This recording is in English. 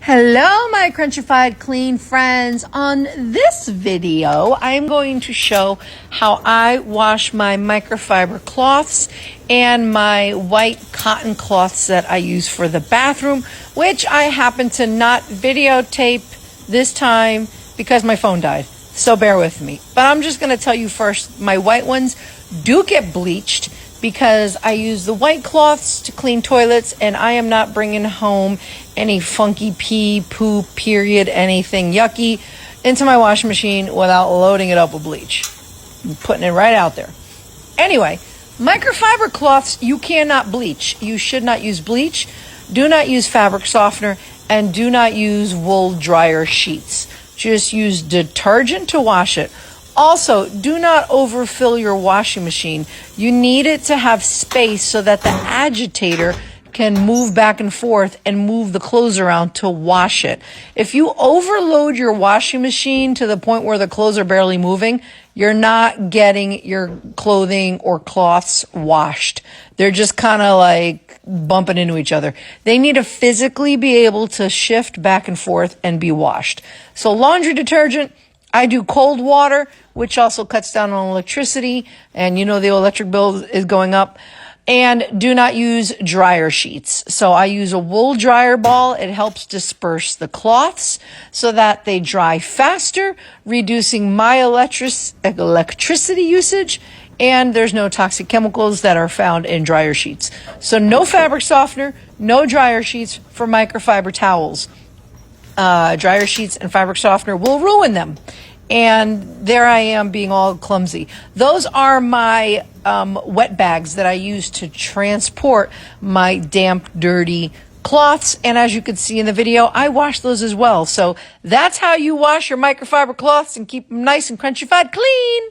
Hello, my crunchified clean friends. On this video, I'm going to show how I wash my microfiber cloths and my white cotton cloths that I use for the bathroom, which I happen to not videotape this time because my phone died. So bear with me. But I'm just going to tell you first, my white ones do get bleached because I use the white cloths to clean toilets, and I am not bringing home any funky pee, poop, period, anything yucky into my washing machine without loading it up with bleach. I'm putting it right out there. Anyway, microfiber cloths, you cannot bleach. You should not use bleach. Do not use fabric softener, and do not use wool dryer sheets. Just use detergent to wash it. Also, do not overfill your washing machine. You need it to have space so that the agitator can move back and forth and move the clothes around to wash it. If you overload your washing machine to the point where the clothes are barely moving, you're not getting your clothing or cloths washed. They're just kind of like bumping into each other. They need to physically be able to shift back and forth and be washed. So laundry detergent, I do cold water, which also cuts down on electricity, and you know the electric bill is going up. And do not use dryer sheets. So I use a wool dryer ball. It helps disperse the cloths so that they dry faster, reducing my electricity usage, and there's no toxic chemicals that are found in dryer sheets. So no fabric softener, no dryer sheets for microfiber towels. Dryer sheets and fabric softener will ruin them. And there I am being all clumsy. Those are my wet bags that I use to transport my damp, dirty cloths. And as you can see in the video, I wash those as well. So that's how you wash your microfiber cloths and keep them nice and crunchified clean.